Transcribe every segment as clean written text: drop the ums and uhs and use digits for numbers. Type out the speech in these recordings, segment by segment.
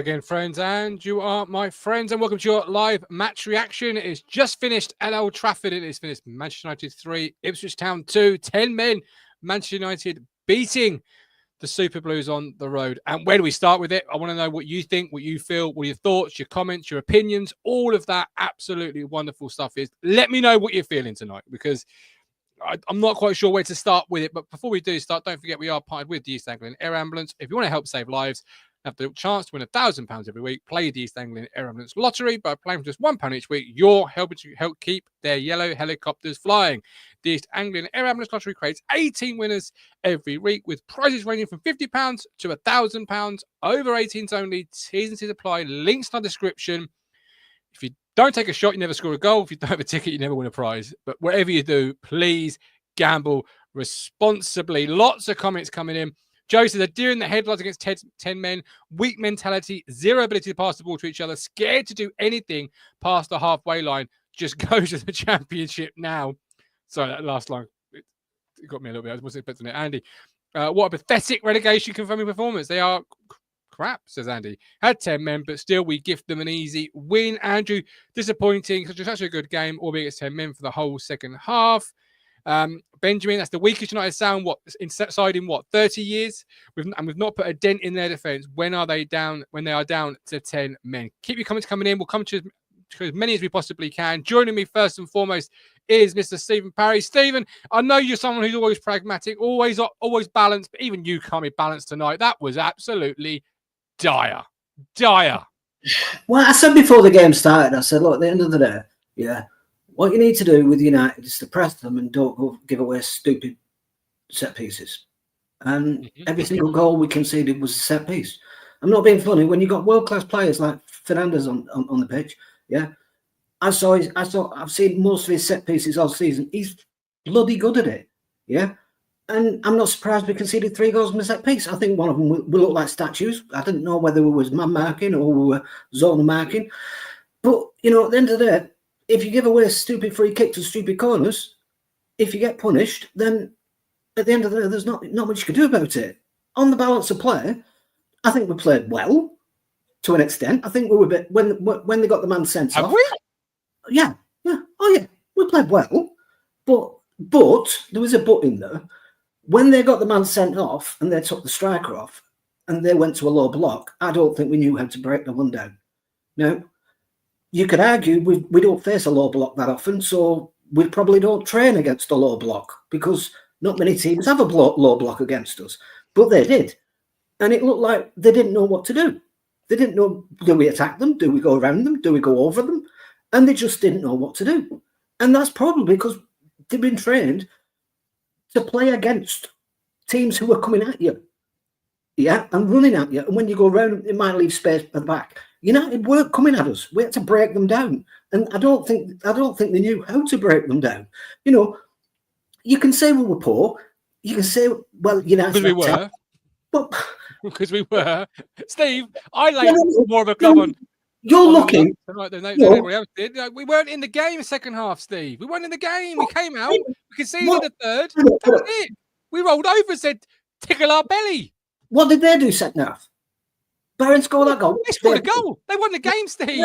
again, friends, and you are my friends, and welcome to your live match reaction. It is just finished at Old Trafford. It is finished Manchester United 3, Ipswich Town 2, 10 men. Manchester United beating the Super Blues on the road. And where do we start with it? I want to know what you think, what you feel, what your thoughts, your comments, your opinions, all of that absolutely wonderful stuff is. Let me know what you're feeling tonight, because I'm not quite sure where to start with it. But before we do start, don't forget we are partnered with the East Anglian Air Ambulance. If you want to help save lives, have the chance to win £1,000 every week, play the East Anglian Air Ambulance Lottery. By playing for just £1 each week, you're helping to help keep their yellow helicopters flying. The East Anglian Air Ambulance Lottery creates 18 winners every week, with prizes ranging from £50 to £1,000. Over 18s only. T's and C's apply. Links in the description. If you don't take a shot, you never score a goal. If you don't have a ticket, you never win a prize. But whatever you do, please gamble responsibly. Lots of comments coming in. Joe says they're doing the headlines against 10 men, weak mentality, zero ability to pass the ball to each other, scared to do anything past the halfway line, just go to the championship now. Sorry, that last line, it got me a little bit. I wasn't expecting it. Andy, what a pathetic relegation confirming performance. They are crap, says Andy. Had 10 men, but still we gift them an easy win. Andrew, disappointing. Such a good game, albeit it's 10 men for the whole second half. Benjamin, that's the weakest United side in 30 years. We've not put a dent in their defence. When are they down? When they are down to 10 men. Keep your comments coming in. We'll come to as many as we possibly can. Joining me first and foremost is Mr. Stephen Parry. Stephen, I know you're someone who's always pragmatic, always balanced, but even you can't be balanced tonight. That was absolutely dire. Well, I said before the game started, I said, look, at the end of the day, yeah, what you need to do with United is to press them and don't go give away stupid set pieces. And every single goal we conceded was a set piece. I'm not being funny. When you got world-class players like Fernandes on the pitch, yeah, I've seen most of his set pieces all season. He's bloody good at it, yeah. And I'm not surprised we conceded 3 goals from a set piece. I think one of them will look like statues. I didn't know whether we was man marking or we were zone marking. But, you know, at the end of the day, if you give away a stupid free kick to stupid corners, if you get punished, then at the end of the day, there's not much you can do about it. On the balance of play, I think we played well to an extent. I think we were a bit when they got the man sent off. Yeah. Oh yeah, we played well, but there was a but in there. When they got the man sent off and they took the striker off and they went to a low block, I don't think we knew how to break the one down. Now, you could argue we don't face a low block that often, so we probably don't train against a low block because not many teams have a low block against us. But they did. And it looked like they didn't know what to do. They didn't know, do we attack them? Do we go around them? Do we go over them? And they just didn't know what to do. And that's probably because they've been trained to play against teams who are coming at you, yeah, and running at you. And when you go around, it might leave space at the back. United weren't coming at us. We had to break them down, and I don't think they knew how to break them down. You know, you can say we were poor. You can say, well, United because we were, but because we were. Steve, I laid more of a club on. You're looking. Everybody else did. We weren't in the game second half, Steve. We weren't in the game. We came out. We conceded the third. That was it. We rolled over and said, tickle our belly. What did they do second half? Barron scored that goal. They scored a goal. They won the game, Steve.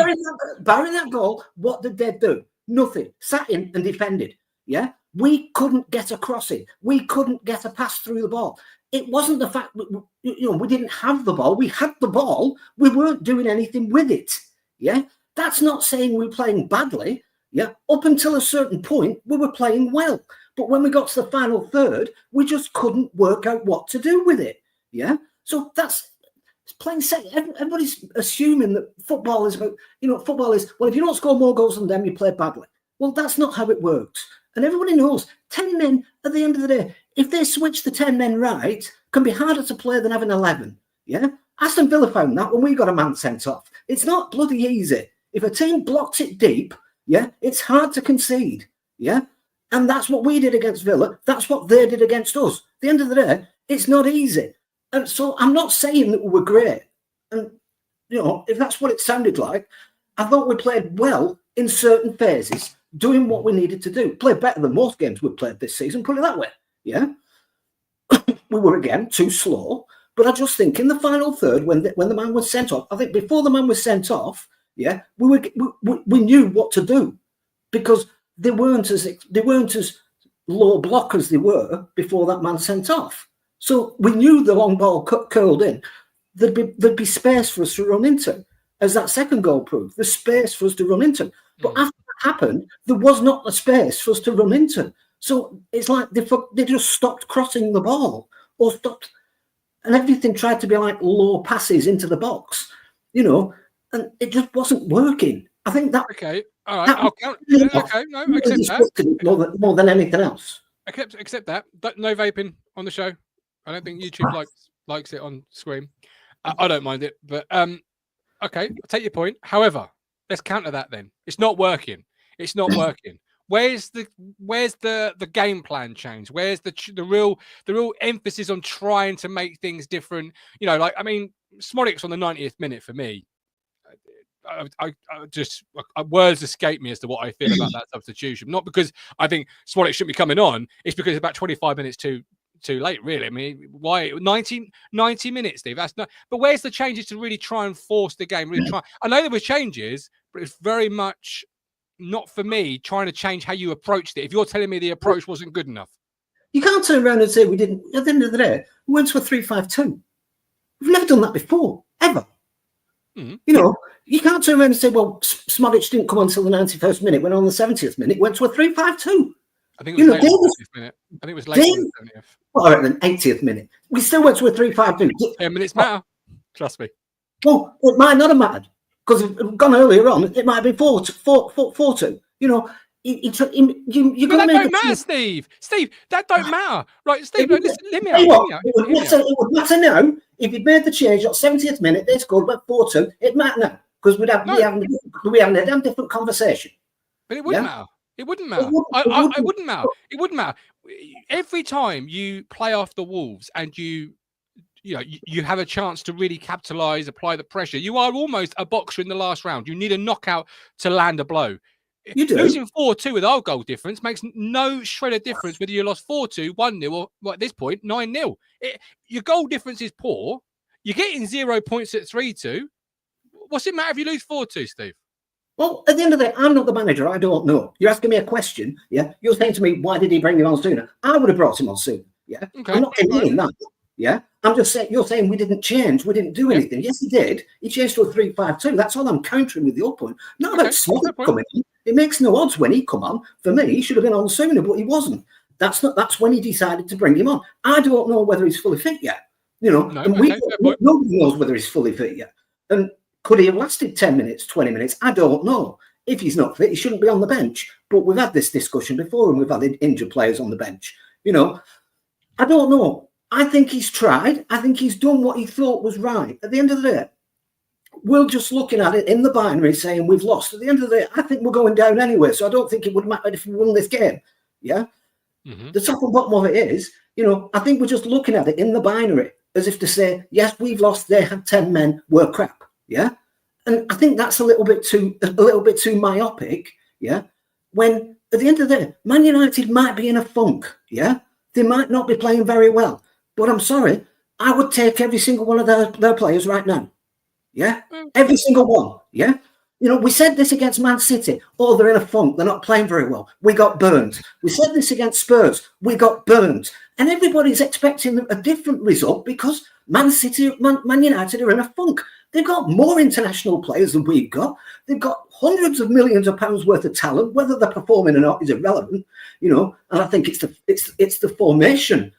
Barring that goal, what did they do? Nothing. Sat in and defended. Yeah? We couldn't get a crossing. We couldn't get a pass through the ball. It wasn't the fact that we didn't have the ball. We had the ball. We weren't doing anything with it. Yeah? That's not saying we were playing badly. Yeah? Up until a certain point, we were playing well. But when we got to the final third, we just couldn't work out what to do with it. Yeah? So that's plain set. Everybody's assuming that football is about, football is, well, if you don't score more goals than them, you play badly. Well, that's not how it works. And everybody knows 10 men at the end of the day, if they switch the 10 men right, can be harder to play than having 11. Yeah? Aston Villa found that when we got a man sent off. It's not bloody easy. If a team blocks it deep, yeah, it's hard to concede. Yeah? And that's what we did against Villa. That's what they did against us. At the end of the day, it's not easy. And so I'm not saying that we were great. And, if that's what it sounded like, I thought we played well in certain phases, doing what we needed to do. Played better than most games we've played this season, put it that way. Yeah. We were, again, too slow. But I just think in the final third, when the man was sent off, I think before the man was sent off, we knew what to do, because they weren't as low block as they were before that man sent off. So we knew the long ball curled in. There'd be space for us to run into, as that second goal proved. There's space for us to run into. But after that happened, there was not a space for us to run into. So it's like they just stopped crossing the ball, or stopped. And everything tried to be like low passes into the box, and it just wasn't working. I think that. Okay, all right. I'll count. Okay, no, accept that. More than anything else. Accept that. No vaping on the show. I don't think YouTube likes it on screen. I don't mind it, but okay, I'll take your point. However, let's counter that then. It's not working. It's not working. Where's the game plan change? Where's the real emphasis on trying to make things different? Smollick's on the 90th minute for me. I just words escape me as to what I feel about that substitution. Not because I think Smollick shouldn't be coming on. It's because it's about 25 minutes too late, really. I mean, why 90 minutes, Steve? That's not. But where's the changes to really try and force the game? Really try. I know there were changes, but it's very much not for me trying to change how you approached it. If you're telling me the approach wasn't good enough, you can't turn around and say we didn't. At the end of the day, we went to a 3-5-2. We've never done that before, ever. Mm-hmm. You can't turn around and say, well, Smodic didn't come on until the 91st minute. Went on the 70th minute. Went to a 3-5-2. I think it was late on the 70th minute. I think it was late on the 70th. Well, all right, then 80th minute. We still went to a 3-5-2. 10 minutes matter. Trust me. Well, it might not have mattered, because if it had gone earlier on, it might have been 4-2. You're going to make that don't matter, Steve. Steve, that don't matter. Right, Steve, listen, let me out. It would matter now. If you'd made the change at 70th minute, they scored about 4-2. It'd matter now, because we having a damn different conversation. But it wouldn't matter. It wouldn't matter. It wouldn't matter. It wouldn't matter. Every time you play off the Wolves and you have a chance to really capitalise, apply the pressure, you are almost a boxer in the last round. You need a knockout to land a blow. You do. Losing 4-2 with our goal difference makes no shred of difference whether you lost 4-2, 1-0, or at this point, 9-0. Your goal difference is poor. You're getting 0 points at 3-2. What's it matter if you lose 4-2, Steve? Well, at the end of the day, I'm not the manager. I don't know. You're asking me a question. Yeah. You're saying to me, why did he bring him on sooner? I would have brought him on sooner. Yeah. Okay. I'm not denying that. Yeah. I'm just saying, you're saying we didn't change. We didn't do anything. Yes, he did. He changed to a 3-5-2. That's all I'm countering with your point. Not about Smith coming in. It makes no odds when he come on. For me, he should have been on sooner, but he wasn't. That's when he decided to bring him on. I don't know whether he's fully fit yet. Nobody knows whether he's fully fit yet. And could he have lasted 10 minutes, 20 minutes? I don't know. If he's not fit, he shouldn't be on the bench. But we've had this discussion before, and we've had injured players on the bench. I don't know. I think he's tried. I think he's done what he thought was right. At the end of the day, we're just looking at it in the binary saying we've lost. At the end of the day, I think we're going down anyway. So I don't think it would matter if we won this game. Yeah. Mm-hmm. The top and bottom of it is, I think we're just looking at it in the binary as if to say, yes, we've lost. They had 10 men. We're crap. Yeah. And I think that's a little bit too myopic. Yeah. When at the end of the day, Man United might be in a funk. Yeah. They might not be playing very well, but I'm sorry. I would take every single one of their players right now. Yeah. Every single one. Yeah. We said this against Man City. Oh, they're in a funk. They're not playing very well. We got burned. We said this against Spurs. We got burned. And everybody's expecting a different result because Man United are in a funk. They've got more international players than we've got. They've got hundreds of millions of pounds worth of talent. Whether they're performing or not is irrelevant. And I think it's the formation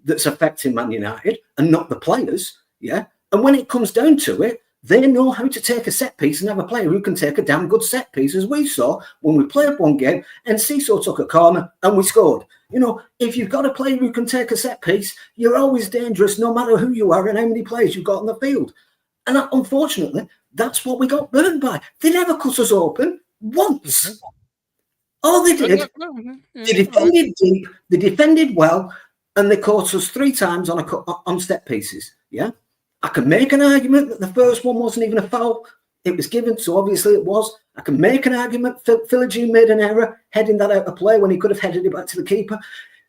that's affecting Man United and not the players. Yeah. And when it comes down to it, they know how to take a set piece and have a player who can take a damn good set piece, as we saw when we played one game and Cecil took a corner and we scored. If you've got a player who can take a set piece, you're always dangerous no matter who you are and how many players you've got on the field. And unfortunately, that's what we got burned by. They never cut us open once. Mm-hmm. All they did, they defended deep, they defended well, and they caught us 3 times on set pieces. Yeah. I can make an argument that the first one wasn't even a foul. It was given, so obviously it was. I can make an argument Philogene made an error heading that out of play when he could have headed it back to the keeper.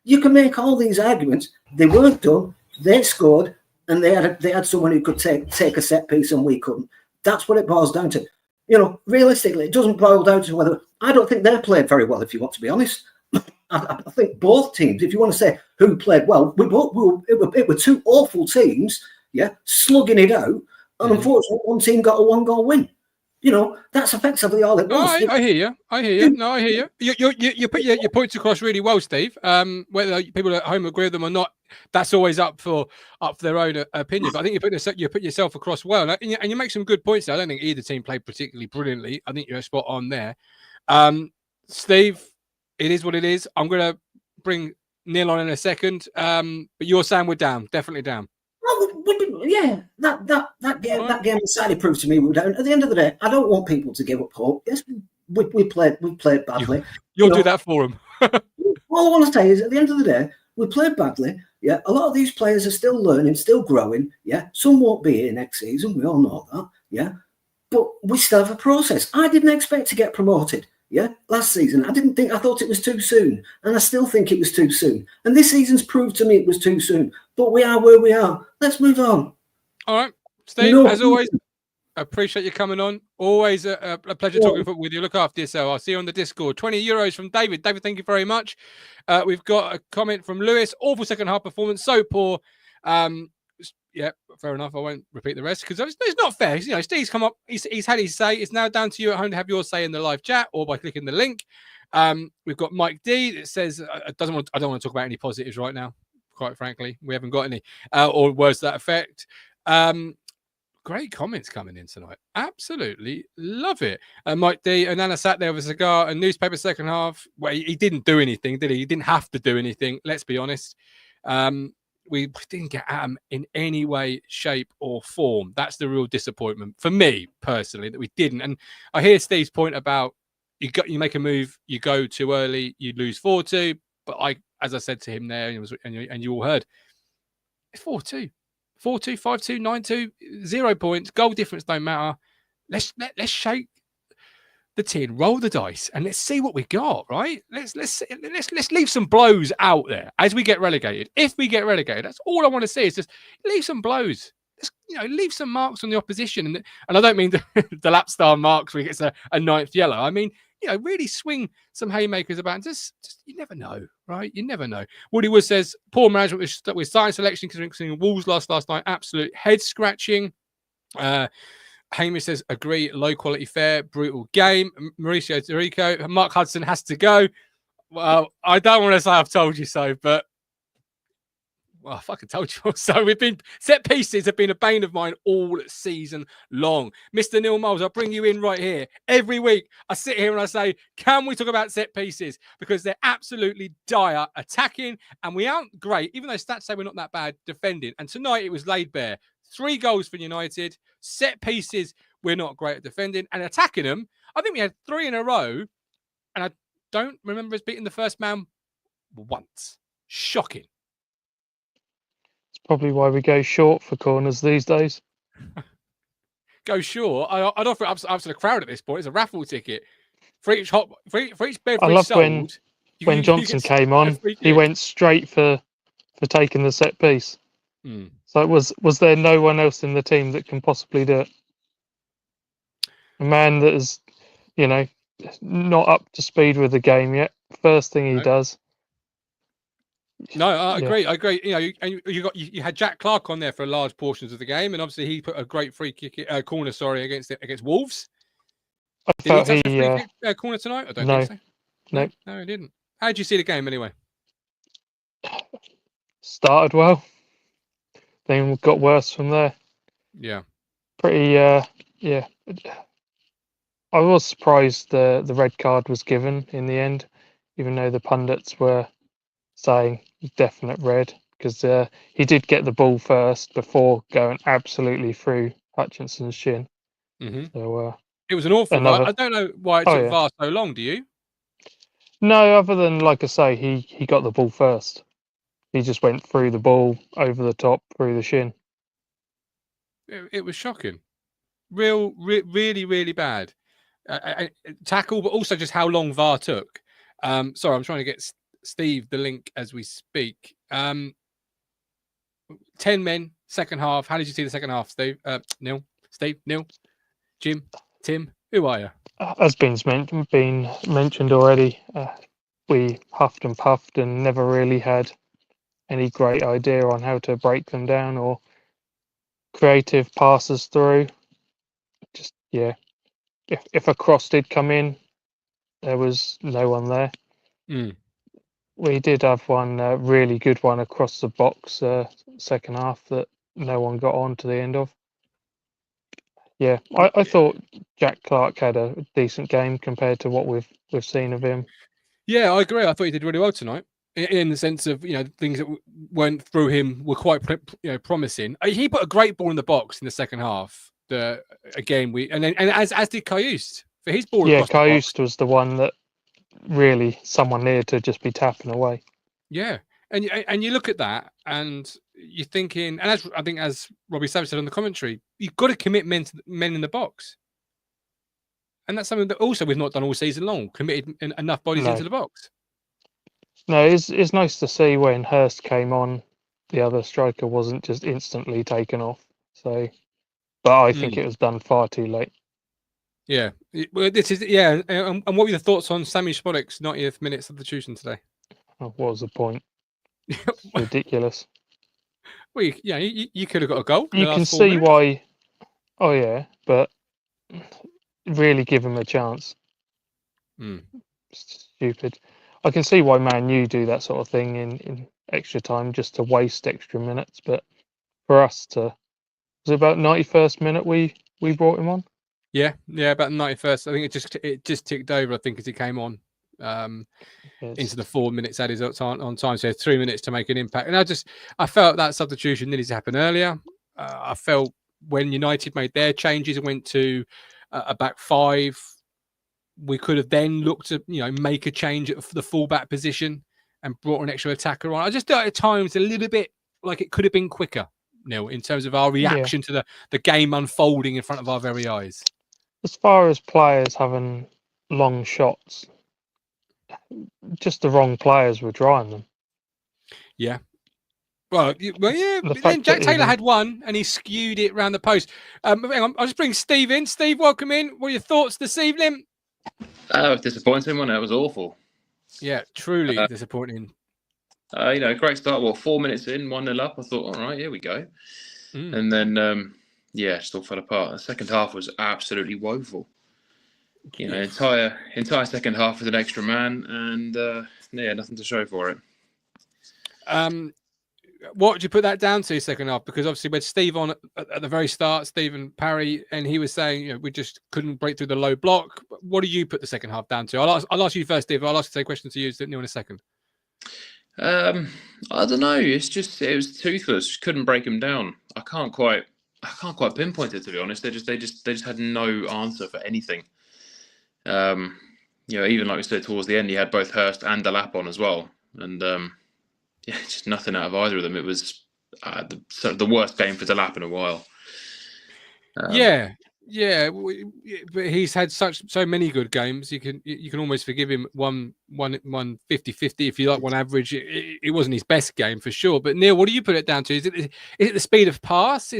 You can make all these arguments. They weren't done. They scored. and they had someone who could take a set piece and we couldn't. That's what it boils down to. Realistically, it doesn't boil down to whether. I don't think they played very well, if you want to be honest. I think both teams, if you want to say who played well, it were two awful teams, slugging it out, and unfortunately, one team got a 1-goal win. That's effectively all it was. I hear you. No, I hear you. You put your points across really well, Steve. Whether people at home agree with them or not, that's always up for their own opinion. But I think you put yourself across well, and you make some good points there. I don't think either team played particularly brilliantly. I think you're spot on there. Steve, it is what it is. I'm going to bring Neil on in a second, but you're saying we're down, definitely down. Yeah, that game sadly proved to me we were down. At the end of the day, I don't want people to give up hope. Yes, we played badly. You'll do that for them. All I want to say is, at the end of the day, we played badly. Yeah, a lot of these players are still learning, still growing. Yeah, some won't be here next season. We all know that. Yeah, but we still have a process. I didn't expect to get promoted. Yeah, last season I thought it was too soon, and I still think it was too soon. And this season's proved to me it was too soon. But we are where we are. Let's move on. All right, Steve. As always, I appreciate you coming on. Always a pleasure talking football with you. Look after yourself. I'll see you on the Discord. 20 euros from David. David, thank you very much. We've got a comment from Lewis. Awful second half performance. So poor. Yeah, fair enough. I won't repeat the rest because it's not fair. Steve's come up. He's had his say. It's now down to you at home to have your say in the live chat or by clicking the link. We've got Mike D that says I don't want to talk about any positives right now. Quite frankly, we haven't got any or words to that effect. Great comments coming in tonight. Absolutely love it. Mike D. And Nana sat there with a cigar and newspaper second half. Well, he didn't do anything, did he? He didn't have to do anything. Let's be honest. We didn't get at him in any way, shape, or form. That's the real disappointment for me personally that we didn't. And I hear Steve's point about you make a move, you go too early, you lose 4-2. But as I said to him there, and you all heard, it's 4-2, 4-2, 5-2, 9-2, 0 points. Goal difference don't matter. Let's shake the tin, roll the dice, and let's see what we got. Right? Let's leave some blows out there as we get relegated. If we get relegated, that's all I want to see. Is just leave some blows. Leave some marks on the opposition, and I don't mean the Lapstar marks where he gets a 9th yellow. I mean, really swing some haymakers about. And just you never know, right? You never know. Woody Wood says poor management with starting selection considering Wolves lost last night. Absolute head scratching. Hamish says agree. Low quality fare, brutal game. Mauricio Tirico, Mark Hudson has to go. Well, I don't want to say I've told you so, but. Well, I fucking told you so. Set pieces have been a bane of mine all season long. Mr. Neil Moles, I'll bring you in right here. Every week, I sit here and I say, can we talk about set pieces? Because they're absolutely dire attacking, and we aren't great, even though stats say we're not that bad defending. And tonight, it was laid bare. 3 goals for United. Set pieces, we're not great at defending. And attacking them, I think we had 3 in a row, and I don't remember us beating the first man once. Shocking. Probably why we go short for corners these days. Go short. I'd offer it up to the crowd at this point. It's a raffle ticket for each beverage I love sold. When Johnson came on, he went straight for taking the set piece. So was there no one else in the team that can possibly do it? A man that is, not up to speed with the game yet. First thing he does. No, I agree. I agree. You had Jack Clark on there for large portions of the game, and obviously he put a great free kick corner. Against Wolves. Did he touch a free kick corner tonight? I don't think so. No, he didn't. How did you see the game anyway? Started well, then got worse from there. Yeah. Pretty. Yeah. I was surprised the red card was given in the end, even though the pundits were saying definite red, because he did get the ball first before going absolutely through Hutchinson's shin. So it was an awful. I don't know why it took VAR so long. Do you? No, other than like I say, he got the ball first. He just went through the ball, over the top, through the shin. It was shocking. Really, really bad tackle, but also just how long VAR took. Sorry, I'm trying to get Steve the link as we speak. 10 men, second half. How did you see the second half, Steve? Neil, Steve, Neil, Jim, Tim, who are you? As been mentioned already, we huffed and puffed and never really had any great idea on how to break them down or creative passes through. Just, yeah, if a cross did come in, there was no one there. We did have one really good one across the box second half that no one got on to the end of. Yeah, I thought Jack Clark had a decent game compared to what we've seen of him. Yeah, I agree. I thought he did really well tonight, in the sense of things that went through him were quite promising. He put a great ball in the box in the second half. Again, as did Cayuse for his ball. Yeah, across the box. Cayuse was the one that really someone needed to just be tapping away. Yeah, and you look at that and you're thinking, and I think as Robbie Savage said on the commentary, you've got to commit men in the box. And that's something that also we've not done all season long, committed enough bodies into the box. No, it's nice to see when Hurst came on, the other striker wasn't just instantly taken off. So, but I think it was done far too late. Yeah. Well, this is, yeah. And what were your thoughts on Sammy Smolek's 90th minute substitution today? Oh, what was the point? It's ridiculous. Well, you could have got a goal. You can see why. Oh, yeah, but really give him a chance. Stupid. I can see why Man U do that sort of thing in extra time just to waste extra minutes. But for us was it about 91st minute we brought him on? Yeah, about 91st. I think it just ticked over. I think as he came on into the 4 minutes added on time. So 3 minutes to make an impact. And I felt that substitution needed to happen earlier. I felt when United made their changes and went to a back five, we could have then looked to make a change at the fullback position and brought an extra attacker on. I just thought at times a little bit like it could have been quicker, Neil, in terms of our reaction to the game unfolding in front of our very eyes. As far as players having long shots, just the wrong players were drawing them. Yeah. Well, yeah. Then Jack Taylor had one, and he skewed it around the post. Hang on, I'll just bring Steve in. Steve, welcome in. What are your thoughts this evening? Disappointing one. It was awful. Yeah, truly disappointing. Great start. 4 minutes in, 1-0 up. I thought, all right, here we go. And then, it still fell apart. The second half was absolutely woeful. Entire second half with an extra man, and nothing to show for it. What would you put that down to, second half? Because obviously with Steve on at the very start, Stephen Parry, and he was saying we just couldn't break through the low block. What do you put the second half down to? I'll ask you first, Steve. I'll ask you a question to you, Neil, in a second. I don't know. It was Toothless. Just couldn't break him down. I can't quite pinpoint it, to be honest. They just had no answer for anything. Even like we said towards the end, he had both Hurst and Delap on as well, and just nothing out of either of them. It was the worst game for Delap in a while. But he's had so many good games. You can almost forgive him one 50-50 if you like, one average. It wasn't his best game for sure. But Neil, what do you put it down to? Is it the speed of pass?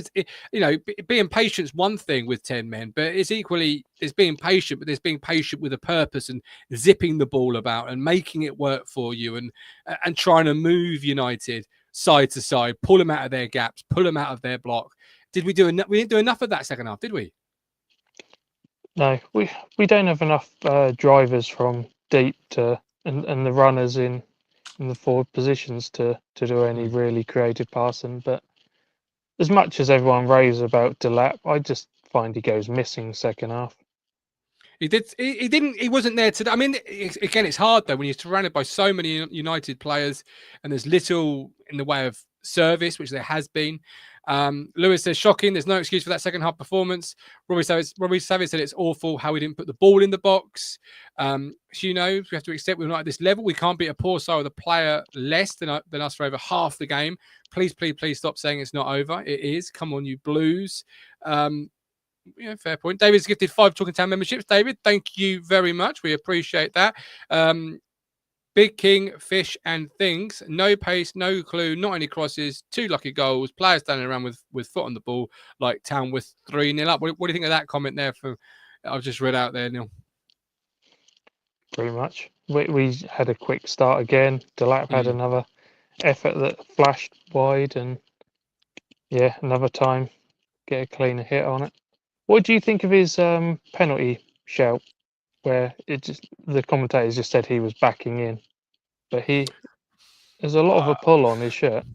Being patient's one thing with 10 men, but it's being patient. But there's being patient with a purpose and zipping the ball about and making it work for you and trying to move United side to side, pull them out of their gaps, pull them out of their block. We didn't do enough of that second half, did we? No, we don't have enough drivers from deep and the runners in the forward positions to do any really creative passing. But as much as everyone raves about Delap, I just find he goes missing second half. He did. He didn't. He wasn't there today. I mean, again, it's hard though when you're surrounded by so many United players and there's little in the way of service, which there has been. Lewis says shocking. There's no excuse for that second half performance. Robbie Savage said it's awful how we didn't put the ball in the box. We have to accept we're not at this level. We can't beat a poor side with a player less than us for over half the game. Please stop saying it's not over. It is. Come on, you Blues. Fair point. David's gifted 5 Talking Town memberships. David, thank you very much. We appreciate that. Big King, Fish and Things. No pace, no clue, not any crosses, 2 lucky goals, players standing around with foot on the ball like Town with 3-0 up. What do you think of that comment there? I've just read out there, Neil. Pretty much. We had a quick start again. Delap had another effort that flashed wide, and another time get a cleaner hit on it. What do you think of his penalty shout, where the commentators just said he was backing in, but there's a lot of a pull on his shirt.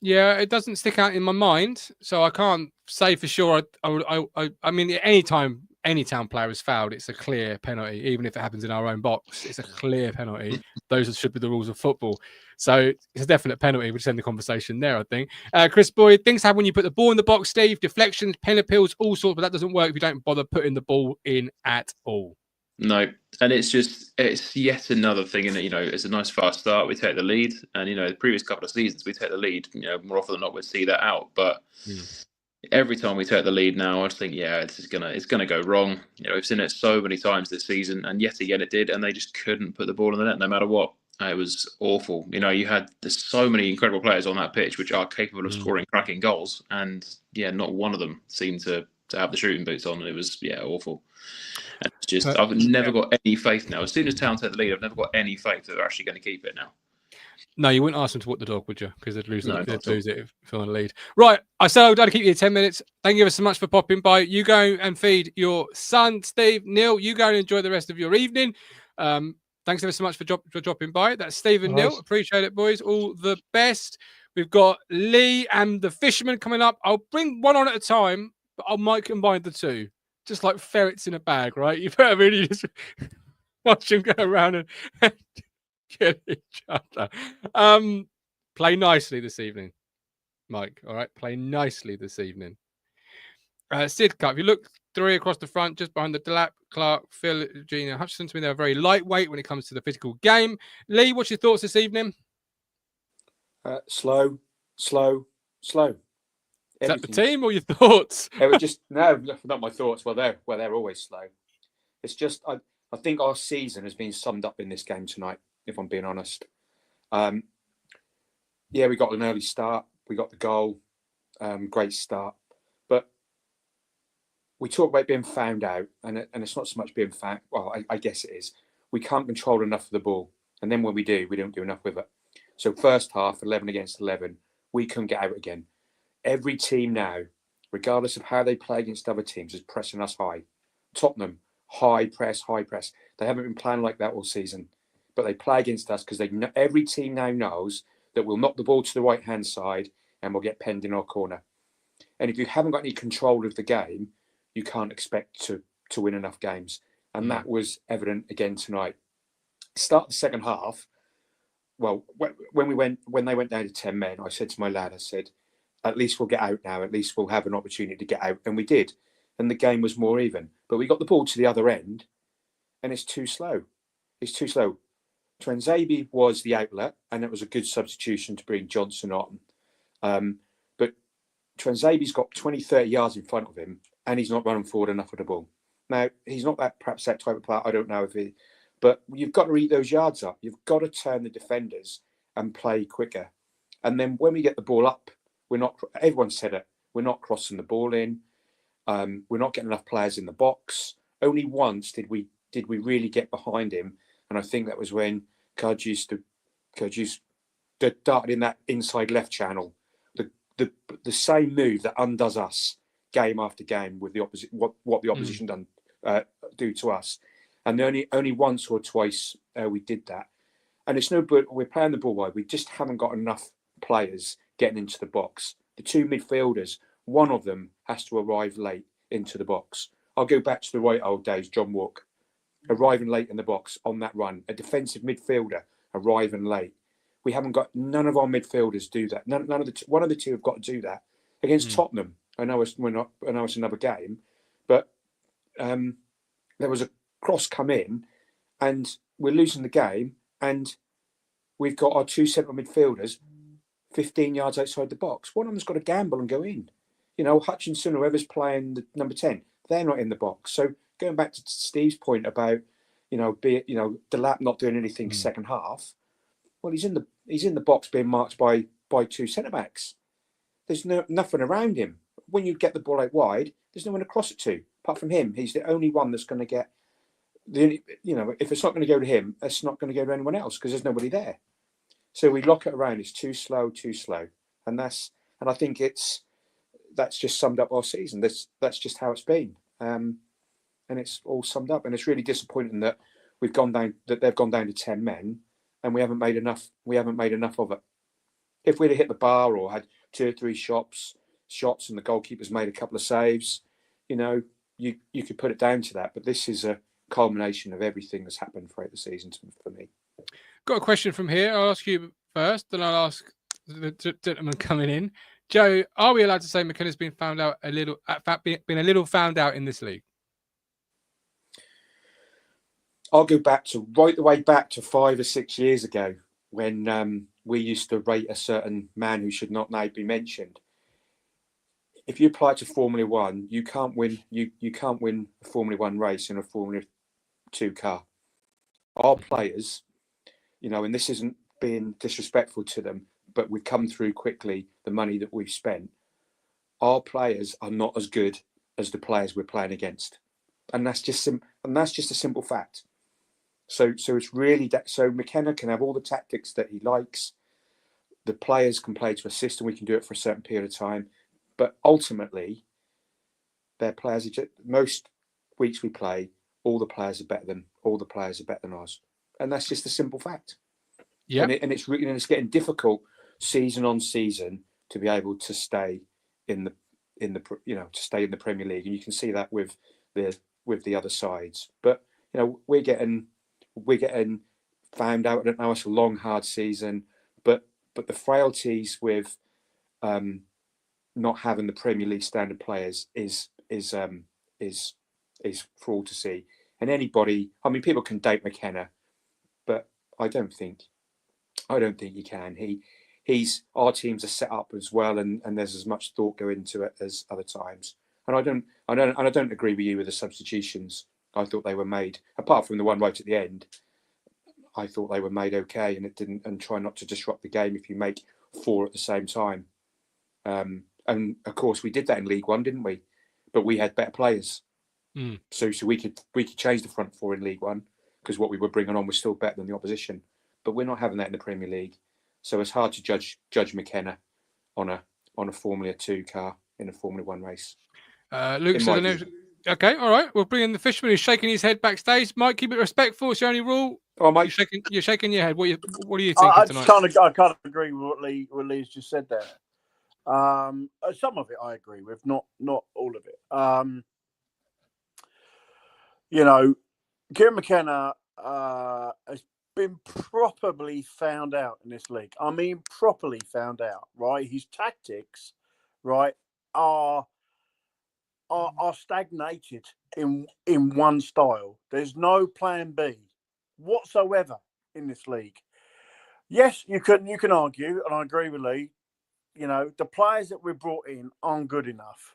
Yeah, it doesn't stick out in my mind, so I can't say for sure. I mean, any time any Town player is fouled, it's a clear penalty. Even if it happens in our own box, it's a clear penalty. Those should be the rules of football. So it's a definite penalty. We'll just end the conversation there, I think. Chris Boyd, things happen when you put the ball in the box, Steve. Deflections, pen appeals, all sorts, but that doesn't work if you don't bother putting the ball in at all. No, and it's yet another thing, and it's a nice fast start. We take the lead, and the previous couple of seasons we take the lead. More often than not, we see that out. But every time we take the lead now, I just think, it's gonna go wrong. We've seen it so many times this season, and yet again it did, and they just couldn't put the ball in the net no matter what. It was awful. There's so many incredible players on that pitch which are capable of scoring cracking goals, and not one of them seemed to have the shooting boots on. And it was awful. And it's just, I've never got any faith now. As soon as Town take the lead, I've never got any faith that they're actually going to keep it now. No, you wouldn't ask them to walk the dog, would you? Because they'd lose it if they're on the lead. Right, I said I'd keep you 10 minutes. Thank you so much for popping by. You go and feed your son, Steve. Neil, you go and enjoy the rest of your evening. Thanks ever so much for dropping by. That's Steve and Neil. Appreciate it, boys. All the best. We've got Lee and the Fisherman coming up. I'll bring one on at a time, but I might combine the two. Just like ferrets in a bag, right? You better really just watch them go around and get each other. Play nicely this evening, Mike. All right, play nicely this evening. Sid Cup. If you look 3 across the front, just behind the Delap, Clark, Phil, Gina, Hutchinson, to me, they're very lightweight when it comes to the physical game. Lee, what's your thoughts this evening? Slow. Is that the team or your thoughts? It was just not my thoughts. Well, they're always slow. It's just I think our season has been summed up in this game tonight, if I'm being honest. We got an early start. We got the goal. Great start. But we talk about being found out, and it's not so much being found. Well, I guess it is. We can't control enough of the ball. And then when we do, we don't do enough with it. So first half, 11 against 11, we couldn't get out again. Every team now, regardless of how they play against other teams, is pressing us high. Tottenham, high press. They haven't been playing like that all season, but they play against us because every team now knows that we'll knock the ball to the right-hand side and we'll get penned in our corner. And if you haven't got any control of the game, you can't expect to win enough games. And that was evident again tonight. Start the second half. Well, when they went down to 10 men, I said to my lad, I said, at least we'll get out now. At least we'll have an opportunity to get out. And we did. And the game was more even. But we got the ball to the other end and it's too slow. Transabi was the outlet and it was a good substitution to bring Johnson on. But Transabi's got 20, 30 yards in front of him and he's not running forward enough with the ball. Now, he's not perhaps that type of player. I don't know if he... But you've got to eat those yards up. You've got to turn the defenders and play quicker. And then when we get the ball up, everyone said it, we're not crossing the ball in. We're not getting enough players in the box. Only once did we really get behind him. And I think that was when Kajus darted in that inside left channel. The same move that undoes us game after game with the opposite, what the opposition do to us. And only once or twice we did that. And it's no good. We're playing the ball wide. We just haven't got enough players getting into the box. The two midfielders, one of them has to arrive late into the box. I'll go back to the right old days, John Walk, arriving late in the box on that run. A defensive midfielder arriving late. We haven't got, none of our midfielders do that. One of the two have got to do that. Against Tottenham, I know it's another game, but there was a cross come in and we're losing the game and we've got our two central midfielders 15 yards outside the box. One of them's got to gamble and go in. Hutchinson, whoever's playing the number 10, they're not in the box. So going back to Steve's point about, Delap not doing anything second half, Well, he's in the box being marked by two centre backs. There's nothing around him. When you get the ball out wide, there's no one to cross it to. Apart from him, he's the only one that's going to get if it's not going to go to him, it's not going to go to anyone else because there's nobody there. So we lock it around. It's too slow, and I think that's just summed up our season. That's just how it's been, and it's all summed up. And it's really disappointing that they've gone down to 10 men, and we haven't made enough. We haven't made enough of it. If we'd have hit the bar or had 2 or 3 shots, and the goalkeeper's made a couple of saves, you could put it down to that. But this is a culmination of everything that's happened throughout the season for me. Got a question from here. I'll ask you first, then I'll ask the gentleman coming in. Joe, are we allowed to say McKenna's been found out been a little found out in this league? I'll go right the way back to 5 or 6 years ago when we used to rate a certain man who should not now be mentioned. If you apply it to Formula One, you can't win. You can't win a Formula One race in a Formula 2 car. Our players, and this isn't being disrespectful to them, but we've come through quickly the money that we've spent. Our players are not as good as the players we're playing against, and that's just a simple fact. So it's really that. So McKenna can have all the tactics that he likes. The players can play to a system. We can do it for a certain period of time, but ultimately, their players. Most weeks we play, all the players are better than ours, and that's just a simple fact. Yeah, and it's getting difficult season on season to be able to stay in the Premier League, and you can see that with the other sides. But we're getting found out. I don't know. It's a long, hard season, but the frailties with not having the Premier League standard players is for all to see. And anybody, people can date McKenna, but I don't think you can. Our teams are set up as well, and there's as much thought go into it as other times. And I don't agree with you with the substitutions. I thought they were made, apart from the one right at the end. I thought they were made okay, and it didn't. And try not to disrupt the game if you make 4 at the same time. And of course, we did that in League One, didn't we? But we had better players, so we could change the front 4 in League One because what we were bringing on was still better than the opposition. But we're not having that in the Premier League, so it's hard to judge McKenna on a Formula 2 car in a Formula 1 race. Luke said, okay, all right. We'll bring in the fisherman who's shaking his head backstage. Mike, keep it respectful. It's the only rule. Oh, Mike, you're shaking your head. What are you thinking tonight? I kind of agree with what Lee's just said there. Some of it I agree with, not all of it. Kieran McKenna has been properly found out in this league. I mean, properly found out, right? His tactics, right, are stagnated in one style. There's no plan B whatsoever in this league. Yes, you can argue, and I agree with Lee. The players that we brought in aren't good enough.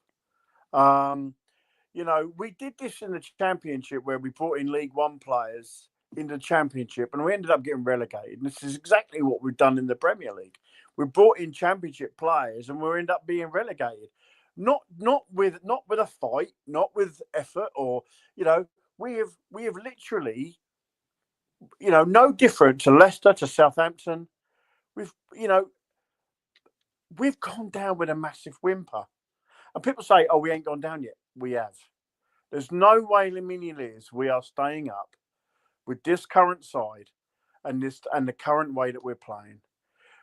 We did this in the Championship where we brought in League One players into the Championship and we ended up getting relegated. And this is exactly what we've done in the Premier League. We brought in Championship players and we end up being relegated. Not with a fight, not with effort, or we have literally, no different to Leicester, to Southampton. We've gone down with a massive whimper. And people say, oh, we ain't gone down yet. We have. There's no way in a million years we are staying up with this current side and the current way that we're playing.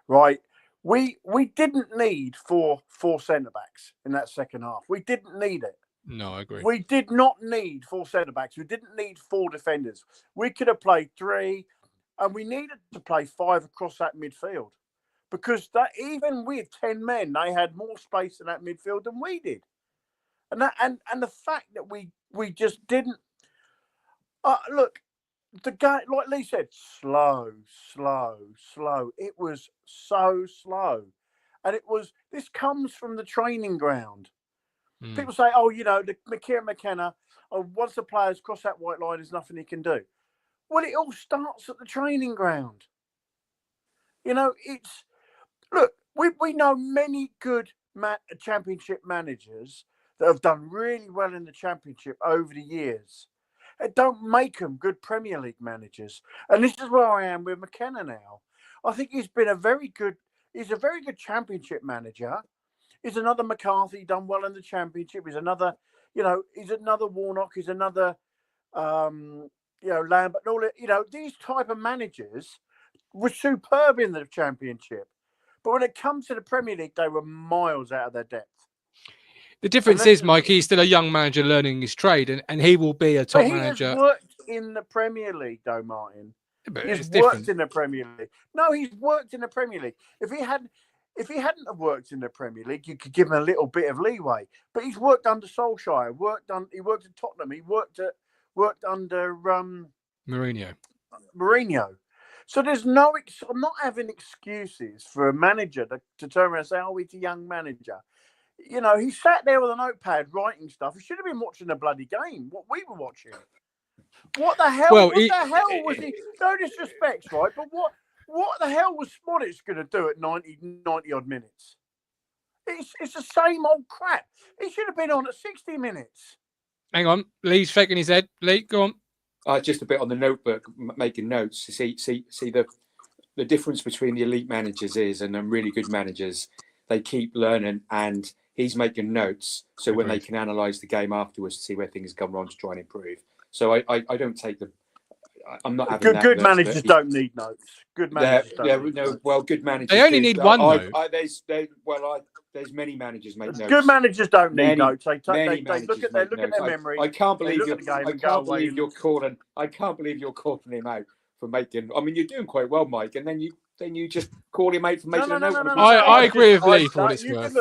Right? We didn't need four centre-backs in that second half. We didn't need it. No, I agree. We did not need 4 centre-backs. We didn't need 4 defenders. We could have played 3, and we needed to play 5 across that midfield. Because that even with 10 men, they had more space in that midfield than we did. And the fact that we just didn't look, the game, like Lee said, slow. It was so slow. And this comes from the training ground. People say, oh, the Kieran McKenna, once the players cross that white line, there's nothing he can do. Well, it all starts at the training ground. You know, look, we know many good championship managers that have done really well in the championship over the years. It don't make them good Premier League managers. And this is where I am with McKenna now. I think he's a very good championship manager. He's another McCarthy, done well in the championship. He's another Warnock. He's another, Lambert. And all it, these type of managers were superb in the championship. But when it comes to the Premier League, they were miles out of their depth. The difference is, Mike, he's still a young manager learning his trade, and he will be a top manager. He has worked in the Premier League, though, Martin. But he's worked in the Premier League. No, he's worked in the Premier League. If he hadn't have worked in the Premier League, you could give him a little bit of leeway. But he's worked under Solskjaer. He worked at Tottenham. He worked under Mourinho. So there's I'm not having excuses for a manager to turn around and say, "Oh, he's a young manager." He sat there with a notepad writing stuff. He should have been watching the bloody game. What we were watching. What the hell? What the hell was he? No disrespect, right? But what the hell was Smodic going to do at 90 odd minutes? It's the same old crap. He should have been on at 60 minutes. Hang on, Lee's shaking his head. Lee, go on. Just a bit on the notebook, making notes to see the difference between the elite managers and the really good managers. They keep learning, and he's making notes so when they can analyse the game afterwards to see where things have gone wrong to try and improve. So I don't take the. I'm not having good managers don't need notes. Good managers good managers. They only need one note. There's many managers make notes. Good managers don't need notes. They look at their memory. I can't believe you're calling him out for making. I mean, you're doing quite well, Mike, and then you just call him out for making a note. I agree with Lee for what it's worth.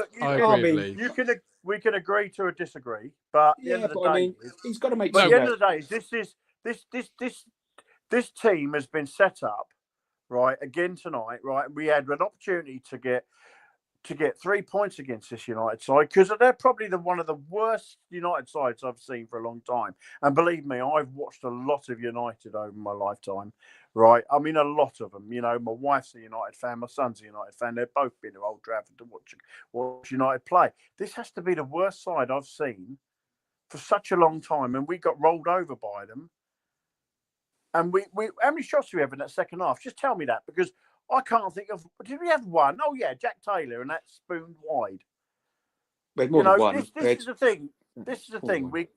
We can agree to disagree, but at the end of the day, he's got to make. At the end of the day, this team has been set up right again tonight. Right, we had an opportunity to get 3 points against this United side because they're probably one of the worst United sides I've seen for a long time. And believe me, I've watched a lot of United over my lifetime. Right, I mean a lot of them. My wife's a United fan, my son's a United fan. They've both been to Old Trafford to watch United play. This has to be the worst side I've seen for such a long time, and we got rolled over by them. And we how many shots do we have in that second half? Just tell me that, because I can't think of. Did we have one? Oh yeah, Jack Taylor, and that spooned wide. We had more than one. This is the thing. This is the thing.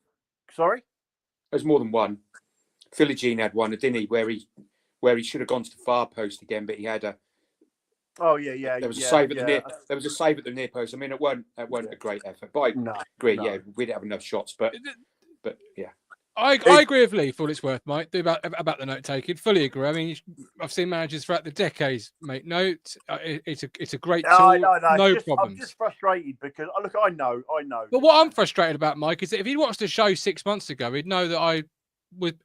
Sorry. There's more than one. Philogene had one, didn't he? Where he should have gone to the far post again, but he had a. Oh yeah. There was a save at the near. There was a save at the near post. I mean, it weren't a great effort. But I agree. No. Yeah, we didn't have enough shots, but yeah. I agree with Lee for what it's worth, Mike. About the note taking, fully agree. I mean, I've seen managers throughout the decades make notes. It's a great tool. No problems. I'm just frustrated because look, I know. But what I'm frustrated about, Mike, is that if he'd watched the show 6 months ago, he'd know that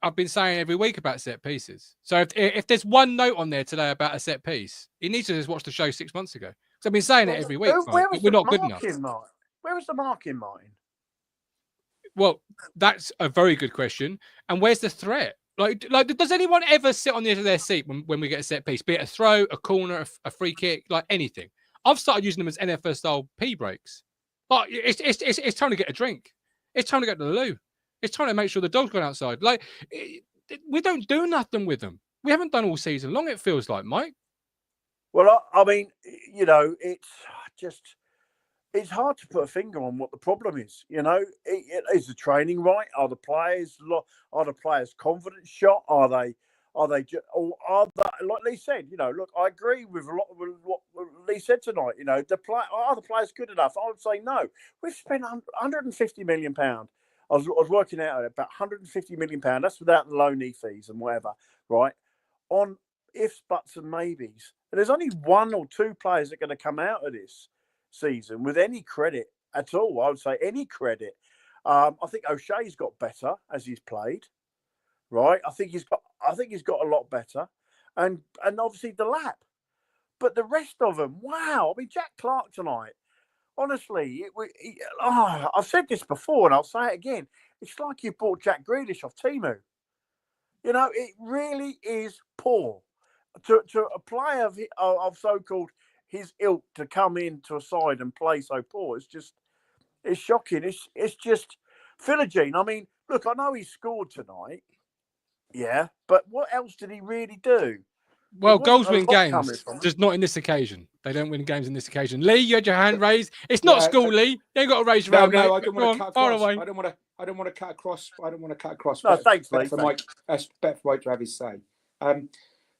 I've been saying every week about set pieces. So if there's one note on there today about a set piece, he needs to just watch the show 6 months ago. So I've been saying it every week. We're not good enough. Where was the marking, Martin? Well, that's a very good question. And where's the threat? Like, does anyone ever sit on the edge of their seat when we get a set piece, be it a throw, a corner, a free kick, like anything? I've started using them as NFL style pee breaks. Like, it's time to get a drink. It's time to go to the loo. It's time to make sure the dog's gone outside. Like, we don't do nothing with them. We haven't done all season long, it feels like, Mike. Well, I mean, it's hard to put a finger on what the problem is. Is the training right? Are the players confident shot? Are they like Lee said? Look, I agree with a lot of what Lee said tonight. Are the players good enough? I would say no. We've spent £150 million. I was working out at about £150 million. That's without the loanee fees and whatever, right? On ifs, buts, and maybes. And there's only one or two players that are going to come out of this season with any credit at all. I would say any credit. I think O'Shea's got better as he's played, right? I think he's got a lot better, and obviously Delap. But the rest of them, wow! I mean, Jack Clark tonight. Honestly, I've said this before, and I'll say it again. It's like you bought Jack Grealish off Temu. It really is poor. to a player of so-called his ilk to come into a side and play so poor, it's shocking. It's just Philogene. I mean, look, I know he scored tonight, yeah, but what else did he really do? Well, goals win games, just not in this occasion. They don't win games in this occasion. Lee, you had your hand raised. It's not school, Lee. You ain't got to raise your hand, mate. I don't want to cut across. Away. I don't want to cut across. I don't want to cut across. No, thanks, Lee. For Mike, that's better for Mike to have his say.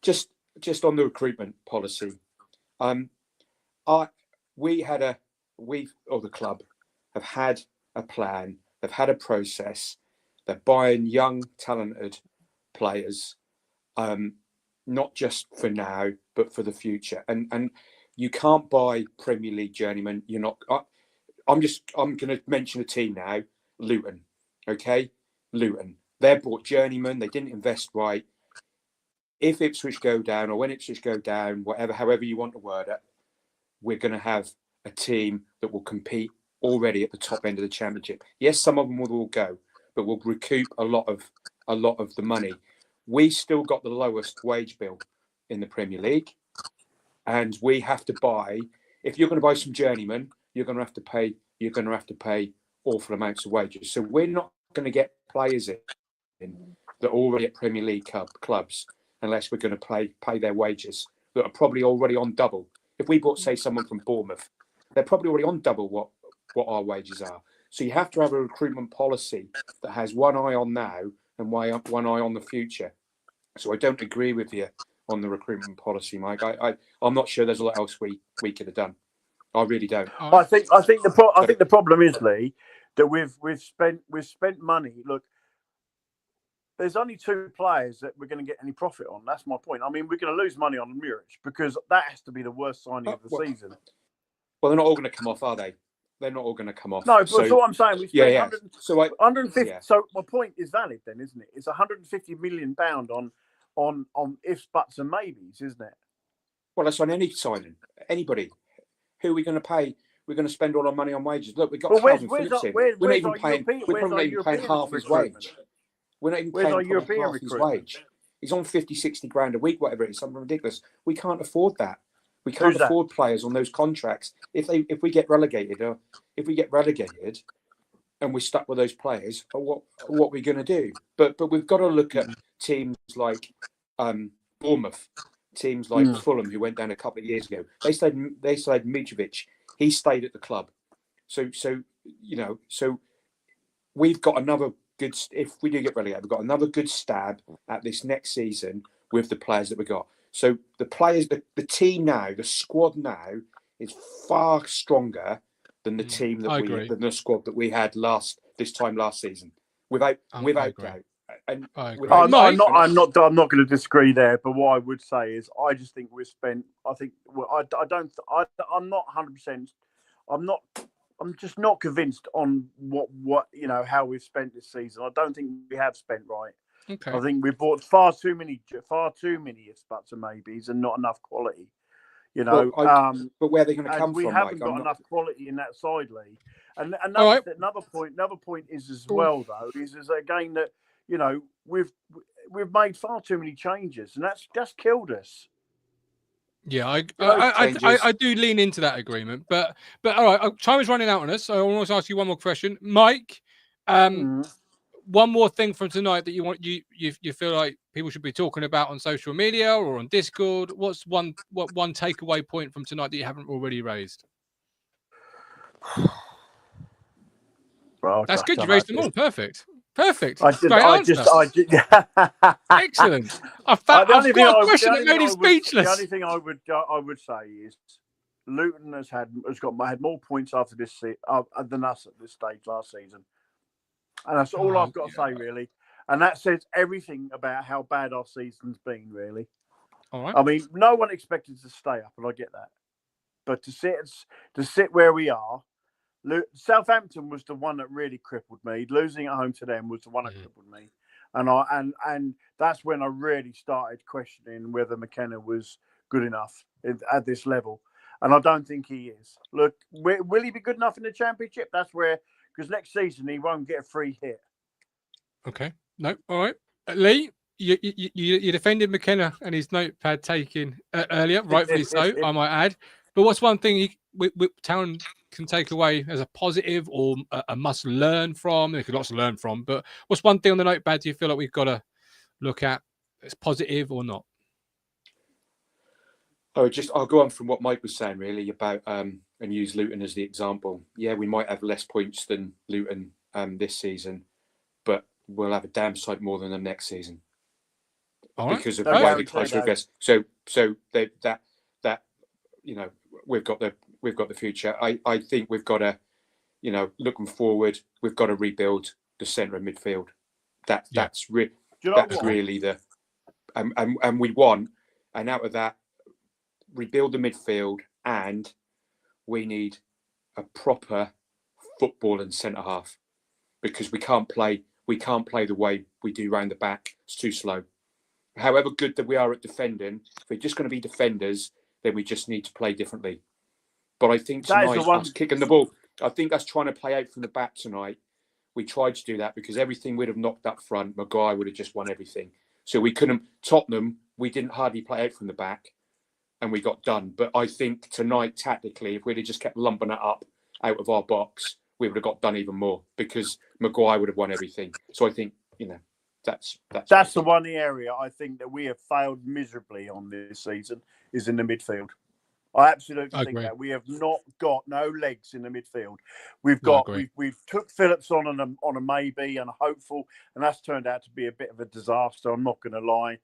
Just on the recruitment policy, the club have had a plan. They've had a process. They're buying young, talented players, not just for now, but for the future. And you can't buy Premier League journeymen. You're not. I'm going to mention a team now, Luton. Okay, Luton. They bought journeymen. They didn't invest right. If Ipswich go down, or when Ipswich go down, however you want to word it, we're going to have a team that will compete already at the top end of the Championship. Yes, some of them will go, but we'll recoup a lot of the money. We still got the lowest wage bill in the Premier League, and we have to buy. If you're going to buy some journeymen, you're going to have to pay. You're going to have to pay awful amounts of wages. So we're not going to get players in that are already at Premier League clubs unless we're going to pay their wages that are probably already on double. If we bought, say, someone from Bournemouth, they're probably already on double what our wages are. So you have to have a recruitment policy that has one eye on now and one eye on the future. So I don't agree with you on the recruitment policy, Mike. I'm not sure there's a lot else we could have done. I really don't. I think the problem is, Lee, that we've spent money. Look, there's only 2 players that we're going to get any profit on. That's my point. I mean, we're going to lose money on Muric because that has to be the worst signing of the season. Well, they're not all going to come off, are they? They're not all going to come off. No, but that's what I'm saying. We spent 150. Yeah. So my point is valid, then, isn't it? It's £150 million on ifs, buts, and maybes, isn't it? Well, that's on any signing. Anybody. Who are we going to pay? We're going to spend all our money on wages. Look, we've got Calvin Phillips in. We're not even paying half his wage. We're not even paying half his wage. He's on 50, 60 grand a week, whatever it is, something ridiculous. We can't afford that. We can't afford players on those contracts. If we get relegated, and we're stuck with those players, what are we going to do? But we've got to look at teams like Bournemouth, teams like Fulham, who went down a couple of years ago. They still had Mitrovic. He stayed at the club. So we've got another good. If we do get relegated, we've got another good stab at this next season with the players that we got. So the players, the team now, the squad now is far stronger than the team than the squad that we had this time last season, without doubt. And I'm not going to disagree there, but what I would say is I just think we've spent. I'm not 100%. I'm just not convinced on what how we've spent this season. I don't think we have spent right. Okay. I think we've bought far too many ifs, buts, and maybes, and not enough quality. But where are they going to come from? We haven't got enough quality in that side, Lee. And another point is as well, though, is again that we've made far too many changes, and that's killed us. Yeah, I do lean into that agreement, but all right, time is running out on us. So I want to ask you one more question, Mike. One more thing from tonight that you feel like people should be talking about on social media or on Discord. What's one takeaway point from tonight that you haven't already raised? Well, that's good. You raised them all. Perfect. Excellent. I've got a question that made him speechless. The only thing I would say is Luton has had more points after this than us at this stage last season. And that's all I've got to say, really. And that says everything about how bad our season's been, really. All right. I mean, no one expected to stay up, and I get that. But to sit where we are, Southampton was the one that really crippled me. Losing at home to them was the one that crippled me. And that's when I really started questioning whether McKenna was good enough at this level. And I don't think he is. Look, will he be good enough in the Championship? That's where... Because next season he won't get a free hit. Okay. No. All right. Lee, You defended McKenna and his notepad taking earlier, rightfully so, I might add. But what's one thing Town can take away as a positive or a must learn from? There's lots to learn from, but what's one thing on the notepad do you feel like we've got to look at as positive or not? I'll go on from what Mike was saying really about and use Luton as the example. Yeah, we might have less points than Luton this season, but we'll have a damn sight more than them next season. Because of the way the class progress. So that we've got the future. I think we've got to, looking forward, we've got to rebuild the centre of midfield. That's really the and we want, and out of that, rebuild the midfield, and we need a proper football and centre half, because we can't play the way we do round the back. It's too slow. However good that we are at defending, if we're just going to be defenders, then we just need to play differently. But I think tonight, us kicking the ball, I think us trying to play out from the back tonight, we tried to do that because everything we'd have knocked up front, Maguire would have just won everything. So we couldn't, Tottenham, we didn't hardly play out from the back and we got done. But I think tonight, tactically, if we'd have just kept lumping it up out of our box, we would have got done even more because Maguire would have won everything. So I think, that's the one area I think that we have failed miserably on this season is in the midfield. I absolutely think that we have not got no legs in the midfield. We've took Phillips on a maybe and a hopeful, and that's turned out to be a bit of a disaster. I'm not going to lie.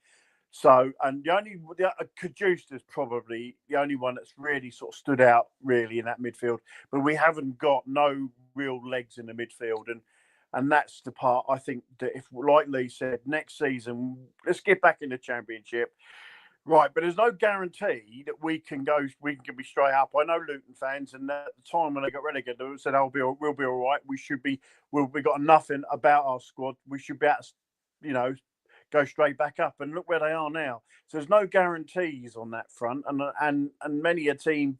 So, and Cajuste is probably the only one that's really sort of stood out really in that midfield. But we haven't got no real legs in the midfield, and that's the part I think that if, like Lee said, next season, let's get back in the Championship. Right, but there's no guarantee that we can be straight up. I know Luton fans, and at the time when they got relegated, they said, we'll be all right. We've got nothing about our squad. We should be able to, go straight back up. And look where they are now. So there's no guarantees on that front. And many a team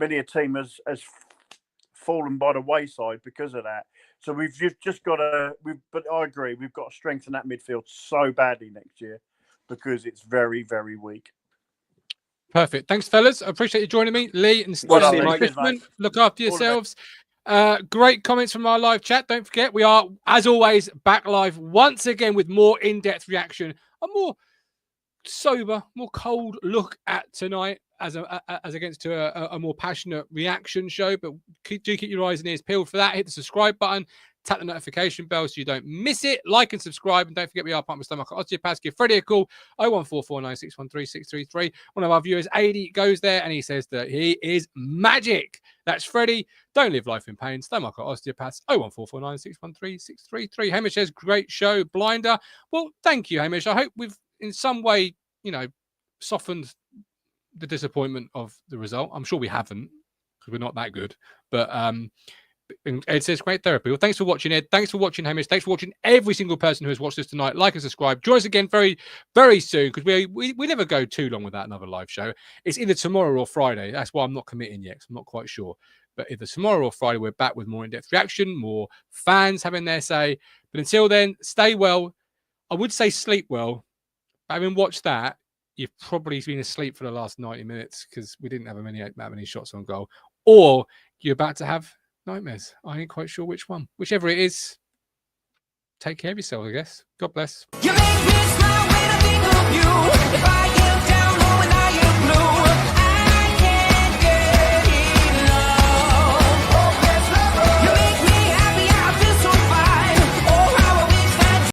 has fallen by the wayside because of that. So we've just got to, but I agree, we've got to strengthen that midfield so badly next year because it's very, very weak. Perfect. Thanks, fellas. I appreciate you joining me. Lee and Stephen, look after yourselves. Great comments from our live chat. Don't forget, we are, as always, back live once again with more in-depth reaction, a more sober, more cold look at tonight as against to a more passionate reaction show. But do keep your eyes and ears peeled for that. Hit the subscribe button, tap the notification bell so you don't miss it. Like and subscribe, and don't forget we are partners with Stowmarket Osteopaths. Give Freddie a call, 01449613633. One of our viewers, 80, goes there and he says that he is magic. That's Freddie. Don't live life in pain. Stowmarket Osteopaths, 01449613633. Hamish says, great show, Blinder. Well, thank you, Hamish. I hope we've in some way, softened the disappointment of the result. I'm sure we haven't because we're not that good. But Ed says, great therapy. Well, thanks for watching, Ed. Thanks for watching, Hamish. Thanks for watching every single person who has watched this tonight. Like and subscribe. Join us again very, very soon because we never go too long without another live show. It's either tomorrow or Friday. That's why I'm not committing yet because I'm not quite sure. But either tomorrow or Friday, we're back with more in-depth reaction, more fans having their say. But until then, stay well. I would say sleep well. Having watched that, you've probably been asleep for the last 90 minutes because we didn't have that many shots on goal. Or you're about to have nightmares. I ain't quite sure which one. Whichever it is, take care of yourself, I guess. God bless. You make me smile when I think of you.